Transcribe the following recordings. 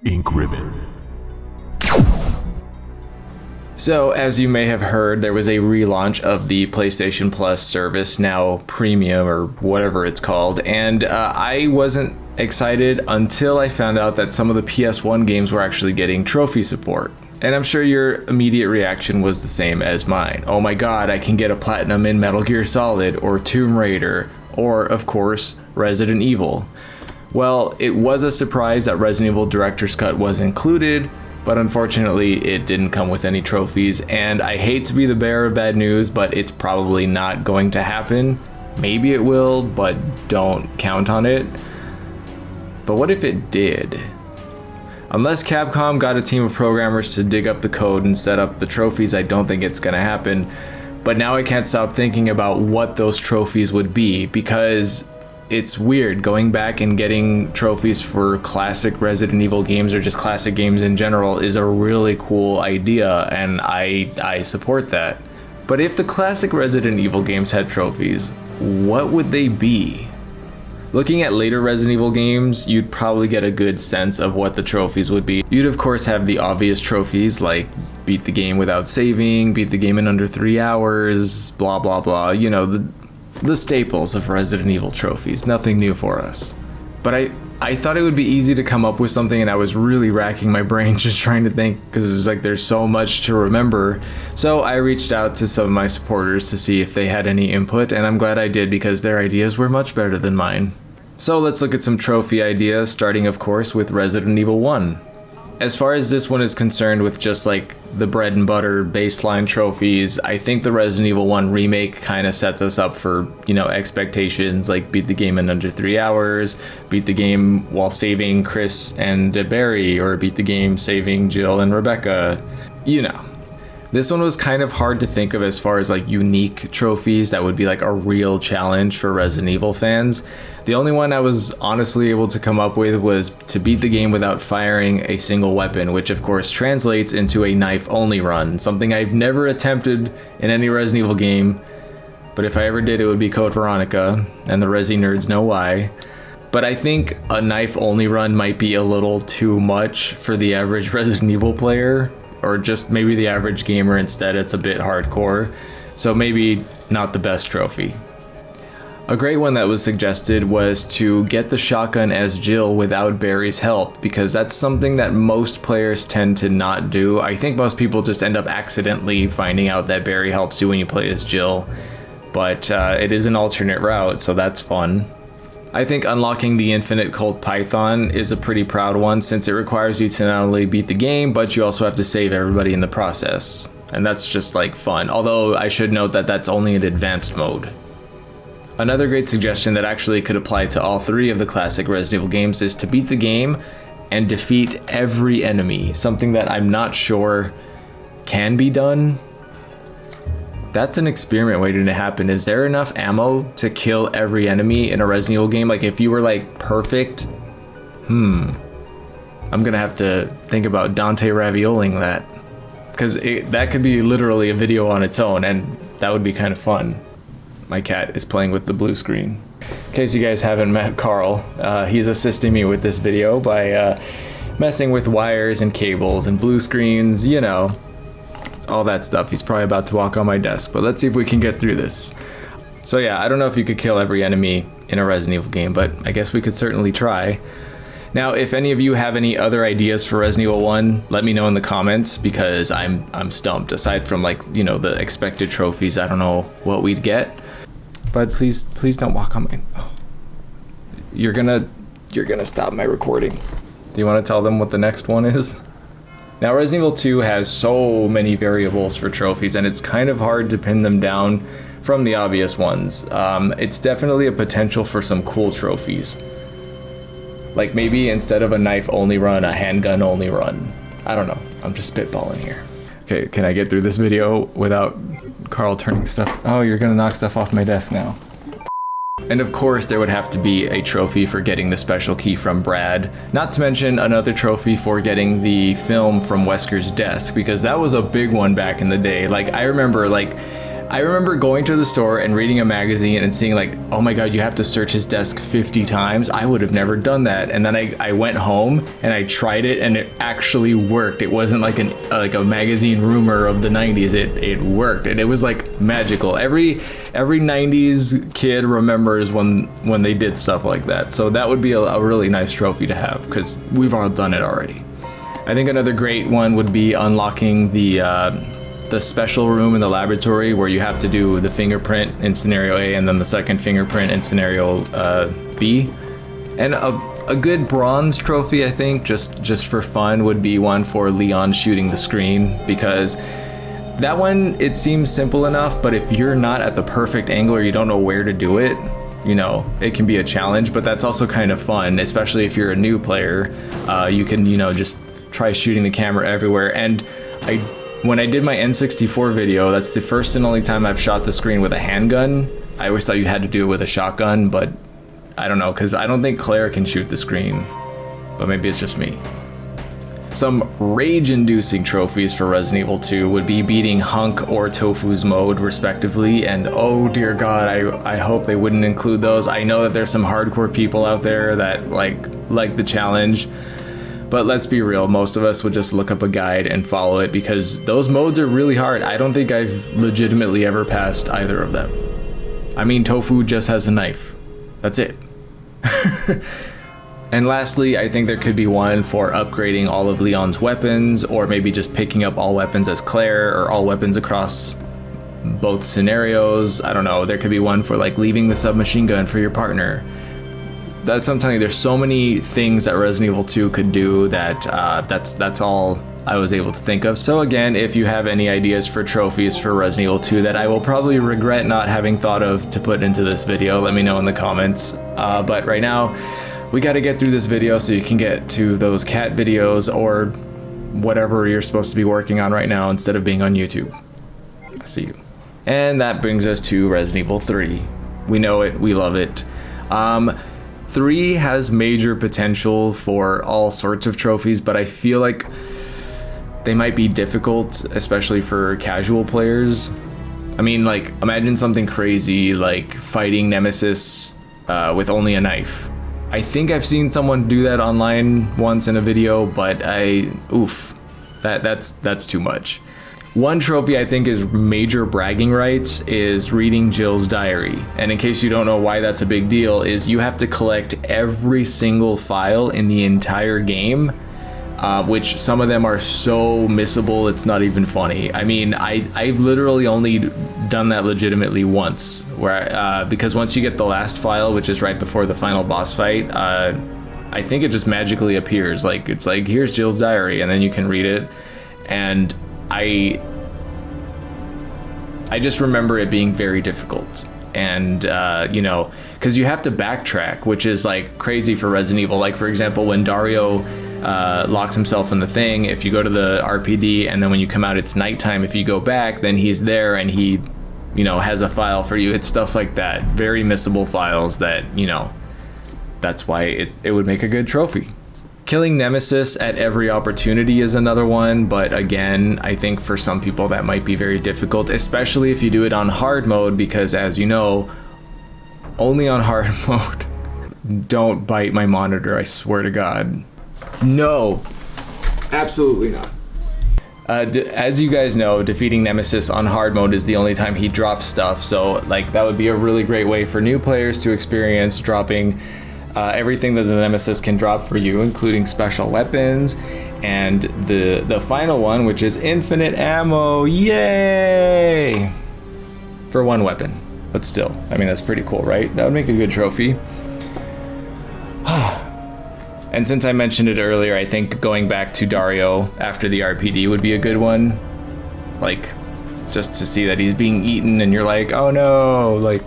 Ink Ribbon. So, as you may have heard, there was a relaunch of the PlayStation Plus service, now Premium or whatever it's called, and I wasn't excited until I found out that some of the PS1 games were actually getting trophy support. And I'm sure your immediate reaction was the same as mine. Oh my god, I can get a platinum in Metal Gear Solid, or Tomb Raider, or, of course, Resident Evil. Well, it was a surprise that Resident Evil Director's Cut was included, but unfortunately it didn't come with any trophies, and I hate to be the bearer of bad news, but it's probably not going to happen. Maybe it will, but don't count on it. But what if it did? Unless Capcom got a team of programmers to dig up the code and set up the trophies, I don't think it's gonna happen. But now I can't stop thinking about what those trophies would be, because it's weird going back and getting trophies for classic Resident Evil games or just classic games in general is a really cool idea, and I support that. But if the classic Resident Evil games had trophies, what would they be? Looking at later Resident Evil games, you'd probably get a good sense of what the trophies would be. You'd of course have the obvious trophies like beat the game without saving, beat the game in under 3 hours, blah blah blah, you know, the staples of Resident Evil trophies, nothing new for us. But I thought it would be easy to come up with something, and I was really racking my brain just trying to think, because it's like there's so much to remember. So I reached out to some of my supporters to see if they had any input, and I'm glad I did because their ideas were much better than mine. So let's look at some trophy ideas, starting of course with Resident Evil 1. As far as this one is concerned, with just like the bread and butter baseline trophies, I think the Resident Evil 1 remake kind of sets us up for, you know, expectations like beat the game in under 3 hours, beat the game while saving Chris and Barry, or beat the game saving Jill and Rebecca, you know. This one was kind of hard to think of as far as like unique trophies that would be like a real challenge for Resident Evil fans. The only one I was honestly able to come up with was to beat the game without firing a single weapon, which of course translates into a knife-only run, something I've never attempted in any Resident Evil game, but if I ever did, it would be Code Veronica, and the Resi nerds know why. But I think a knife-only run might be a little too much for the average Resident Evil player, or just maybe the average gamer instead. It's a bit hardcore, so maybe not the best trophy. A great one that was suggested was to get the shotgun as Jill without Barry's help, because that's something that most players tend to not do. I think most people just end up accidentally finding out that Barry helps you when you play as Jill, but it is an alternate route, so that's fun. I think unlocking the infinite Colt Python is a pretty proud one, since it requires you to not only beat the game, but you also have to save everybody in the process. And that's just like fun, although I should note that that's only in advanced mode. Another great suggestion that actually could apply to all three of the classic Resident Evil games is to beat the game and defeat every enemy, something that I'm not sure can be done. That's an experiment waiting to happen. Is there enough ammo to kill every enemy in a Resident Evil game? Like if you were like perfect, I'm gonna have to think about Dante ravioling that, because that could be literally a video on its own, and that would be kind of fun. My cat is playing with the blue screen. In case you guys haven't met Carl, he's assisting me with this video by messing with wires and cables and blue screens, you know, all that stuff. He's probably about to walk on my desk, but let's see if we can get through this. So yeah, I don't know if you could kill every enemy in a Resident Evil game, but I guess we could certainly try. Now, if any of you have any other ideas for Resident Evil 1, let me know in the comments, because I'm stumped. Aside from like, you know, the expected trophies, I don't know what we'd get. But please don't walk on my... Oh. You're gonna stop my recording. Do you want to tell them what the next one is? Now, Resident Evil 2 has so many variables for trophies, and it's kind of hard to pin them down from the obvious ones. It's definitely a potential for some cool trophies. Like maybe instead of a knife-only run, a handgun-only run. I don't know. I'm just spitballing here. Okay, can I get through this video without Carl turning stuff? Oh, you're gonna knock stuff off my desk now. And of course, there would have to be a trophy for getting the special key from Brad. Not to mention another trophy for getting the film from Wesker's desk, because that was a big one back in the day. Like, I remember, like, I remember going to the store and reading a magazine and seeing like, oh my god, you have to search his desk 50 times. I would have never done that. And then I went home and I tried it and it actually worked. It wasn't like a magazine rumor of the 90s. It worked and it was like magical. Every 90s kid remembers when they did stuff like that. So that would be a really nice trophy to have because we've all done it already. I think another great one would be unlocking the special room in the laboratory where you have to do the fingerprint in scenario A and then the second fingerprint in scenario B. And a good bronze trophy, I think, just for fun, would be one for Leon shooting the screen, because that one, it seems simple enough, but if you're not at the perfect angle or you don't know where to do it, you know, it can be a challenge, but that's also kind of fun, especially if you're a new player. You can, you know, just try shooting the camera everywhere. And when I did my N64 video, that's the first and only time I've shot the screen with a handgun. I always thought you had to do it with a shotgun, but I don't know, because I don't think Claire can shoot the screen, but maybe it's just me. Some rage-inducing trophies for Resident Evil 2 would be beating Hunk or Tofu's mode, respectively, and oh dear god, I hope they wouldn't include those. I know that there's some hardcore people out there that like the challenge, but let's be real, most of us would just look up a guide and follow it because those modes are really hard. I don't think I've legitimately ever passed either of them. I mean, Tofu just has a knife. That's it. And lastly, I think there could be one for upgrading all of Leon's weapons, or maybe just picking up all weapons as Claire, or all weapons across both scenarios. I don't know, there could be one for like leaving the submachine gun for your partner. That's what I'm telling you, there's so many things that Resident Evil 2 could do that that's all I was able to think of. So again, if you have any ideas for trophies for Resident Evil 2 that I will probably regret not having thought of to put into this video, let me know in the comments. But right now, we got to get through this video so you can get to those cat videos or whatever you're supposed to be working on right now instead of being on YouTube. I see you. And that brings us to Resident Evil 3. We know it, we love it. 3 has major potential for all sorts of trophies, but I feel like they might be difficult, especially for casual players. I mean, like, imagine something crazy like fighting Nemesis with only a knife. I think I've seen someone do that online once in a video, but that's too much. One trophy I think is major bragging rights is reading Jill's diary. And in case you don't know why that's a big deal, is you have to collect every single file in the entire game, which some of them are so missable it's not even funny. I mean, I've literally only done that legitimately once, where because once you get the last file, which is right before the final boss fight, I think it just magically appears. Like, it's like, here's Jill's diary, and then you can read it. And I just remember it being very difficult, and you know, because you have to backtrack, which is like crazy for Resident Evil. Like, for example, when Dario locks himself in the thing, if you go to the RPD and then when you come out it's nighttime, if you go back, then he's there and he, you know, has a file for you. It's stuff like that, very missable files that, you know, that's why it would make a good trophy. Killing Nemesis at every opportunity is another one, but again, I think for some people that might be very difficult, especially if you do it on hard mode, because as you know, only on hard mode. Don't bite my monitor, I swear to God. No, absolutely not. As you guys know, defeating Nemesis on hard mode is the only time he drops stuff, so like that would be a really great way for new players to experience dropping everything that the Nemesis can drop for you, including special weapons, and the final one, which is infinite ammo. Yay! For one weapon, but still, I mean, that's pretty cool, right? That would make a good trophy. And since I mentioned it earlier, I think going back to Dario after the RPD would be a good one. Like, just to see that he's being eaten and you're like, oh no, like,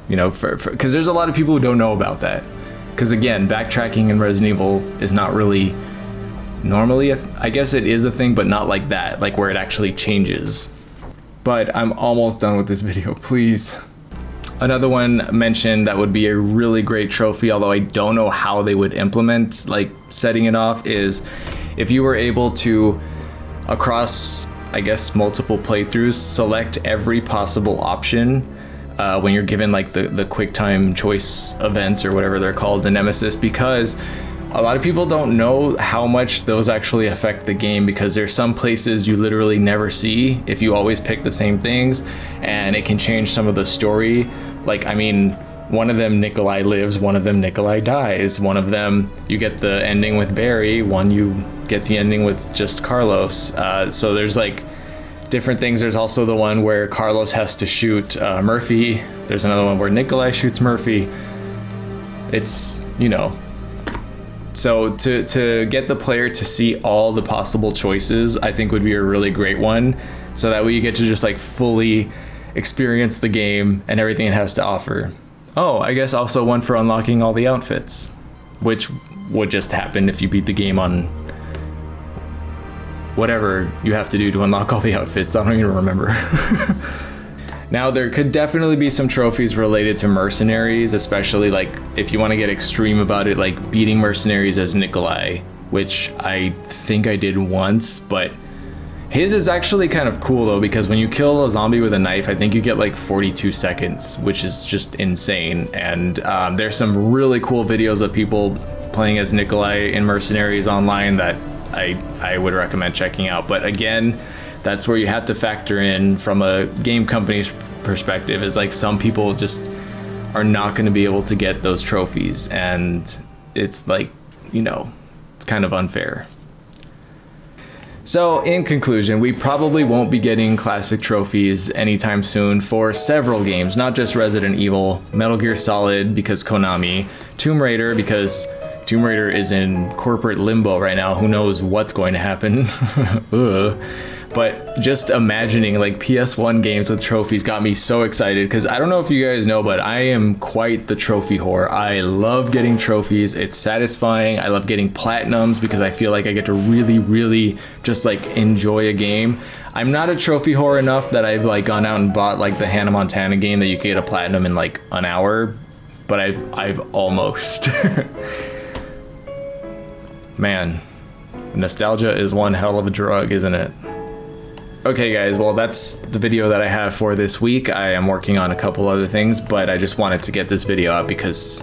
you know, because there's a lot of people who don't know about that. Because again, backtracking in Resident Evil is not really normally, I guess it is a thing, but not like that, like where it actually changes. But I'm almost done with this video, please. Another one mentioned that would be a really great trophy, although I don't know how they would implement like setting it off, is if you were able to, across I guess, multiple playthroughs, select every possible option when you're given like the quick time choice events or whatever they're called, the Nemesis, because a lot of people don't know how much those actually affect the game, because there's some places you literally never see if you always pick the same things, and it can change some of the story. Like, I mean, one of them Nikolai lives, one of them Nikolai dies, one of them you get the ending with Barry, one you get the ending with just Carlos. So there's like different things. There's also the one where Carlos has to shoot Murphy. There's another one where Nikolai shoots Murphy. It's, you know, so to get the player to see all the possible choices, I think would be a really great one. So that way you get to just like fully experience the game and everything it has to offer. Oh, I guess also one for unlocking all the outfits, which would just happen if you beat the game on whatever you have to do to unlock all the outfits. I don't even remember. Now, there could definitely be some trophies related to mercenaries, especially like if you want to get extreme about it, like beating mercenaries as Nikolai, which I think I did once, but his is actually kind of cool though, because when you kill a zombie with a knife, I think you get like 42 seconds, which is just insane. And there's some really cool videos of people playing as Nikolai in mercenaries online that I would recommend checking out. But again, that's where you have to factor in from a game company's perspective, is like some people just are not going to be able to get those trophies, and it's like, you know, it's kind of unfair. So in conclusion, we probably won't be getting classic trophies anytime soon for several games, not just Resident Evil, Metal Gear Solid because Konami, Tomb Raider because Tomb Raider is in corporate limbo right now. Who knows what's going to happen? But just imagining like PS1 games with trophies got me so excited, because I don't know if you guys know, but I am quite the trophy whore. I love getting trophies. It's satisfying. I love getting platinums because I feel like I get to really just like enjoy a game. I'm not a trophy whore enough that I've like gone out and bought like the Hannah Montana game that you can get a platinum in like an hour, but I've almost. Man, nostalgia is one hell of a drug, isn't it? Okay guys, well that's the video that I have for this week. I am working on a couple other things, but I just wanted to get this video out because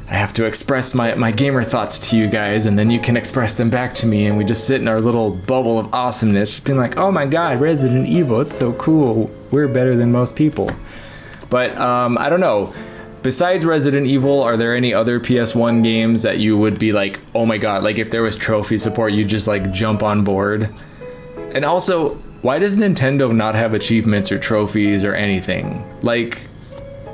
I have to express my gamer thoughts to you guys, and then you can express them back to me, and we just sit in our little bubble of awesomeness, just being like, oh my god, Resident Evil, it's so cool. We're better than most people. But I don't know. Besides Resident Evil, are there any other PS1 games that you would be like, oh my god, like if there was trophy support, you'd just like jump on board? And also, why does Nintendo not have achievements or trophies or anything? Like,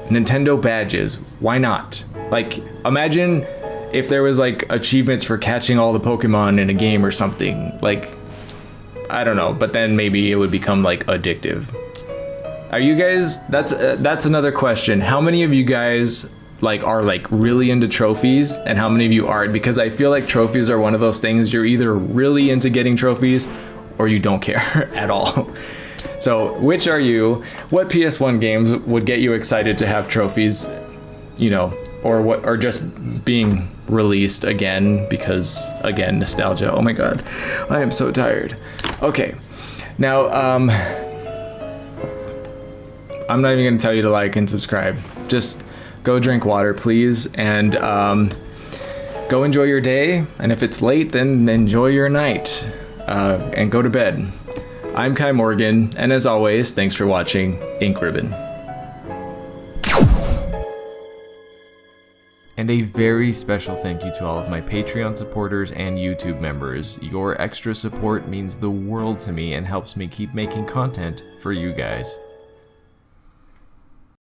Nintendo badges, why not? Like, imagine if there was like achievements for catching all the Pokemon in a game or something. Like, I don't know, but then maybe it would become like addictive. Are you guys, that's another question. How many of you guys like are like really into trophies, and how many of you aren't? Because I feel like trophies are one of those things, you're either really into getting trophies or you don't care at all. So which are you? What PS1 games would get you excited to have trophies, you know, or just being released again because, again, nostalgia. Oh my god, I am so tired. Okay, now I'm not even gonna tell you to like and subscribe. Just go drink water, please, and go enjoy your day. And if it's late, then enjoy your night. And go to bed. I'm Kai Morgan, and as always, thanks for watching Ink Ribbon. And a very special thank you to all of my Patreon supporters and YouTube members. Your extra support means the world to me and helps me keep making content for you guys.